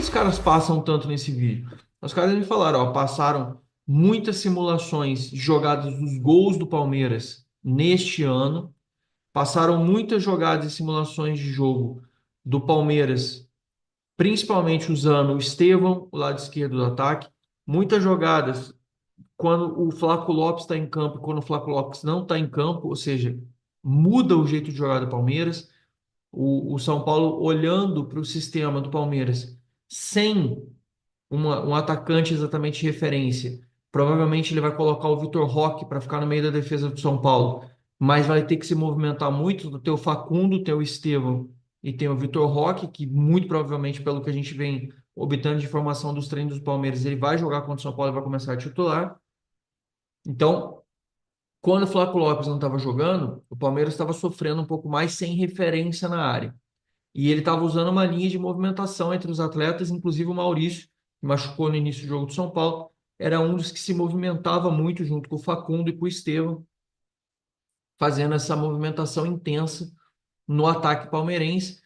os caras passam tanto nesse vídeo? Os caras me falaram, ó, passaram muitas simulações de jogadas dos gols do Palmeiras neste ano, passaram muitas jogadas e simulações de jogo do Palmeiras, principalmente usando o Estevão, o lado esquerdo do ataque, muitas jogadas quando o Flaco Lopes está em campo, quando o Flaco Lopes não está em campo, ou seja, muda o jeito de jogar do Palmeiras. O São Paulo olhando para o sistema do Palmeiras sem um atacante exatamente de referência. Provavelmente ele vai colocar o Vitor Roque para ficar no meio da defesa do São Paulo, mas vai ter que se movimentar muito. Tem o Facundo, tem o Estevão e tem o Vitor Roque, que muito provavelmente, pelo que a gente vem obtendo de informação dos treinos do Palmeiras, ele vai jogar contra o São Paulo e vai começar a titular. Então, quando o Flaco Lopes não estava jogando, o Palmeiras estava sofrendo um pouco mais sem referência na área. E ele estava usando uma linha de movimentação entre os atletas, inclusive o Maurício, que machucou no início do jogo do São Paulo, era um dos que se movimentava muito junto com o Facundo e com o Estevão, fazendo essa movimentação intensa no ataque palmeirense,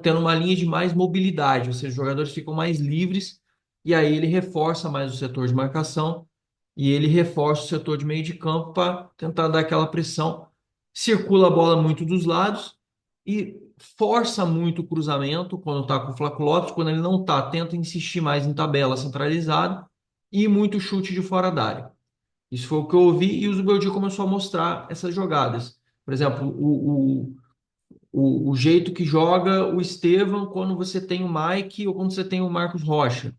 tendo uma linha de mais mobilidade, ou seja, os jogadores ficam mais livres, e aí ele reforça mais o setor de marcação e ele reforça o setor de meio de campo para tentar dar aquela pressão. Circula a bola muito dos lados e força muito o cruzamento quando está com o Flaco Lopes, quando ele não está, tenta insistir mais em tabela centralizada e muito chute de fora da área. Isso foi o que eu ouvi e o Zubeldia começou a mostrar essas jogadas. Por exemplo, o jeito que joga o Estevam quando você tem o Mike ou quando você tem o Marcos Rocha.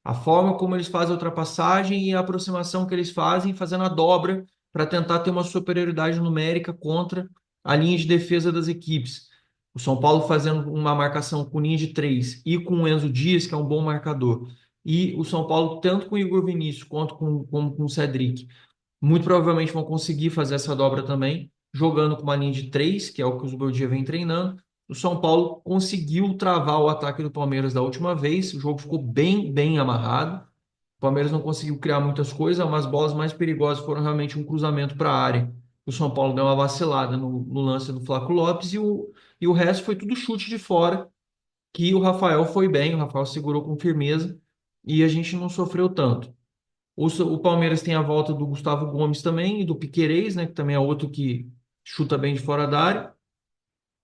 A forma como eles fazem a ultrapassagem e a aproximação que eles fazem, fazendo a dobra para tentar ter uma superioridade numérica contra a linha de defesa das equipes. O São Paulo fazendo uma marcação com linha de três e com o Enzo Dias, que é um bom marcador. E o São Paulo, tanto com o Igor Vinícius quanto com o Cedric, muito provavelmente vão conseguir fazer essa dobra também, jogando com uma linha de três, que é o que o Zubeldia vem treinando. O São Paulo conseguiu travar o ataque do Palmeiras da última vez, o jogo ficou bem, bem amarrado. O Palmeiras não conseguiu criar muitas coisas, mas as bolas mais perigosas foram realmente um cruzamento para a área. O São Paulo deu uma vacilada no lance do Flaco Lopes e o resto foi tudo chute de fora, que o Rafael foi bem, o Rafael segurou com firmeza e a gente não sofreu tanto. O Palmeiras tem a volta do Gustavo Gomes também e do Piquerez, né, que também é outro que chuta bem de fora da área.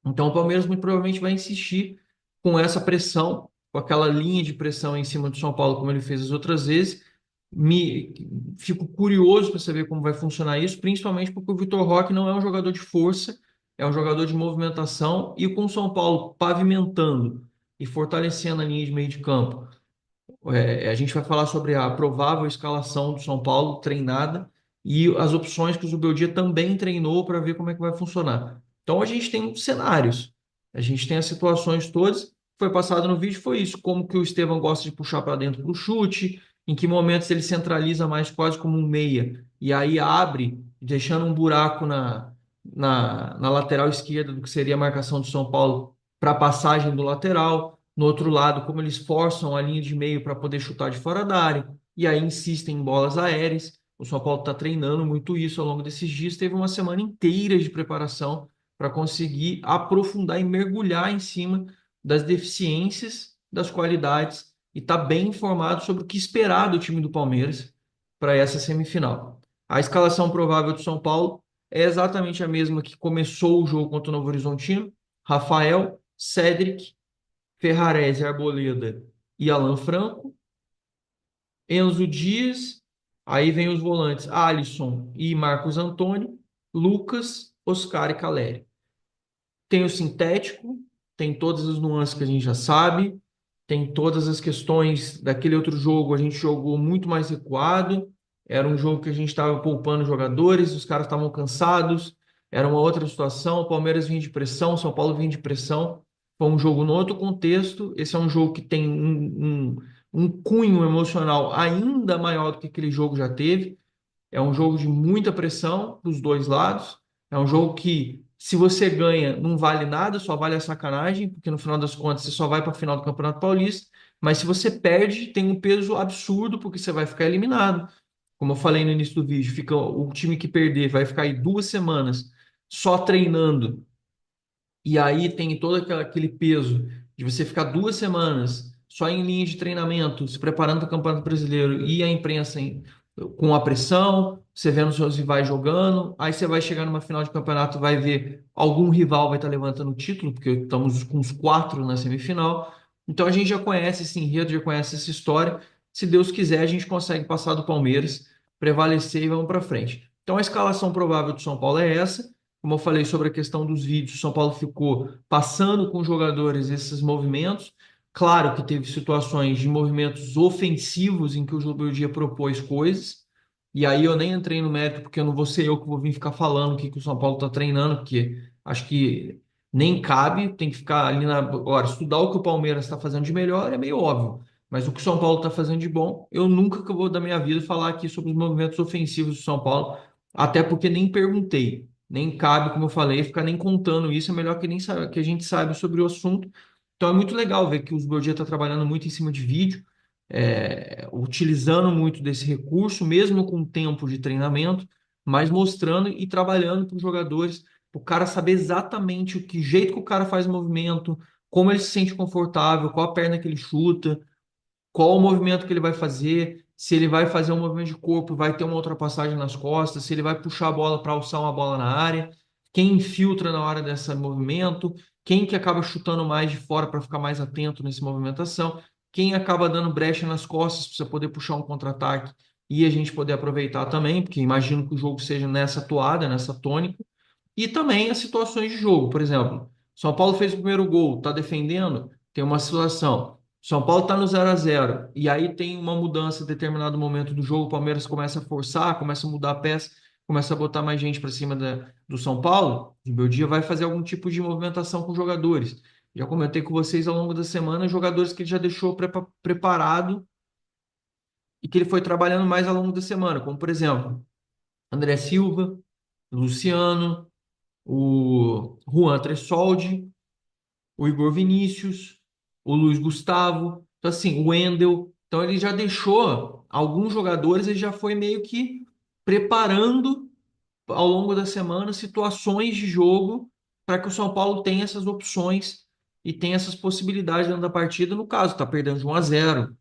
Então o Palmeiras muito provavelmente vai insistir com essa pressão, com aquela linha de pressão em cima do São Paulo, como ele fez as outras vezes. Me Fico curioso para saber como vai funcionar isso, principalmente porque o Vitor Roque não é um jogador de força, é um jogador de movimentação e com o São Paulo pavimentando e fortalecendo a linha de meio de campo, a gente vai falar sobre a provável escalação do São Paulo treinada e as opções que o Zubeldia também treinou para ver como é que vai funcionar. Então a gente tem cenários, a gente tem as situações todas. Foi passado no vídeo, foi isso, como que o Estevão gosta de puxar para dentro para o chute, em que momentos ele centraliza mais quase como um meia, e aí abre, deixando um buraco na lateral esquerda do que seria a marcação do São Paulo para a passagem do lateral. No outro lado, como eles forçam a linha de meio para poder chutar de fora da área, e aí insistem em bolas aéreas. O São Paulo está treinando muito isso ao longo desses dias. Teve uma semana inteira de preparação para conseguir aprofundar e mergulhar em cima das deficiências, das qualidades, e está bem informado sobre o que esperar do time do Palmeiras para essa semifinal. A escalação provável do São Paulo é exatamente a mesma que começou o jogo contra o Novo Horizontino: Rafael, Cedric, Ferrarese, Arboleda e Alan Franco, Enzo Dias, aí vem os volantes Alisson e Marcos Antônio, Lucas, Oscar e Caleri. Tem o sintético, tem todas as nuances que a gente já sabe, tem todas as questões daquele outro jogo, a gente jogou muito mais recuado, era um jogo que a gente estava poupando jogadores, os caras estavam cansados, era uma outra situação, o Palmeiras vinha de pressão, o São Paulo vinha de pressão, foi um jogo no outro contexto, esse é um jogo que tem um cunho emocional ainda maior do que aquele jogo já teve, é um jogo de muita pressão dos dois lados. É um jogo que, se você ganha, não vale nada, só vale a sacanagem, porque no final das contas você só vai para a final do Campeonato Paulista. Mas se você perde, tem um peso absurdo, porque você vai ficar eliminado. Como eu falei no início do vídeo, fica o time que perder vai ficar aí 2 semanas só treinando. E aí tem todo aquele peso de você ficar 2 semanas só em linha de treinamento, se preparando para o Campeonato Brasileiro e a imprensa com a pressão, você vendo os seus rivais jogando, aí você vai chegar numa final de campeonato, vai ver algum rival vai estar levantando o título, porque estamos com os quatro na semifinal. Então a gente já conhece esse enredo, já conhece essa história. Se Deus quiser, a gente consegue passar do Palmeiras, prevalecer e vamos para frente. Então a escalação provável do São Paulo é essa. Como eu falei sobre a questão dos vídeos, o São Paulo ficou passando com os jogadores esses movimentos. Claro que teve situações de movimentos ofensivos em que o Juventude propôs coisas, e aí eu nem entrei no mérito, porque eu não vou ser eu que vou vir ficar falando o que o São Paulo está treinando, porque acho que nem cabe, tem que ficar ali na. Agora, estudar o que o Palmeiras está fazendo de melhor é meio óbvio, mas o que o São Paulo está fazendo de bom, eu nunca que eu vou da minha vida falar aqui sobre os movimentos ofensivos do São Paulo, até porque nem perguntei, nem cabe, como eu falei, ficar nem contando isso, é melhor que nem que a gente saiba sobre o assunto. Então é muito legal ver que os Bordia está trabalhando muito em cima de vídeo, utilizando muito desse recurso, mesmo com tempo de treinamento, mas mostrando e trabalhando para os jogadores, para o cara saber exatamente o que jeito que o cara faz o movimento, como ele se sente confortável, qual a perna que ele chuta, qual o movimento que ele vai fazer, se ele vai fazer um movimento de corpo, vai ter uma ultrapassagem nas costas, se ele vai puxar a bola para alçar uma bola na área, quem infiltra na hora desse movimento, quem que acaba chutando mais de fora para ficar mais atento nessa movimentação, quem acaba dando brecha nas costas para você poder puxar um contra-ataque e a gente poder aproveitar também, porque imagino que o jogo seja nessa toada, nessa tônica, e também as situações de jogo. Por exemplo, São Paulo fez o primeiro gol, está defendendo, tem uma situação. São Paulo está no 0-0 e aí tem uma mudança em determinado momento do jogo, o Palmeiras começa a forçar, começa a mudar a peça, começa a botar mais gente para cima do São Paulo, o meu dia vai fazer algum tipo de movimentação com os jogadores. Já comentei com vocês ao longo da semana, jogadores que ele já deixou preparado e que ele foi trabalhando mais ao longo da semana, como por exemplo, André Silva, Luciano, o Juan Tressoldi, o Igor Vinícius, o Luiz Gustavo, então assim, o Wendel. Então ele já deixou alguns jogadores, ele já foi meio que preparando ao longo da semana situações de jogo para que o São Paulo tenha essas opções e tenha essas possibilidades dentro da partida. No caso, está perdendo de 1-0,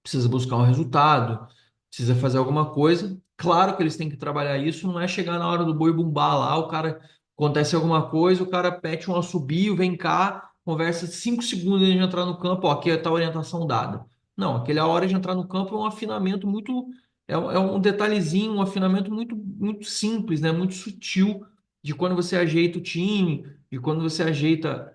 precisa buscar um resultado, precisa fazer alguma coisa. Claro que eles têm que trabalhar isso, não é chegar na hora do boi bumbá lá, o cara acontece alguma coisa, o cara pede um assobio, vem cá, conversa 5 segundos antes de entrar no campo, ó, aqui está a orientação dada. Não, aquela hora de entrar no campo é um afinamento muito, é um detalhezinho, um afinamento muito, muito simples, né? Muito sutil de quando você ajeita o time, de quando você ajeita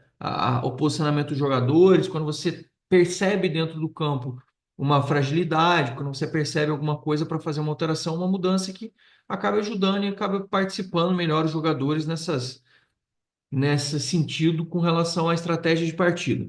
o posicionamento dos jogadores, quando você percebe dentro do campo uma fragilidade, quando você percebe alguma coisa para fazer uma alteração, uma mudança que acaba ajudando e acaba participando melhor os jogadores nesse sentido com relação à estratégia de partida.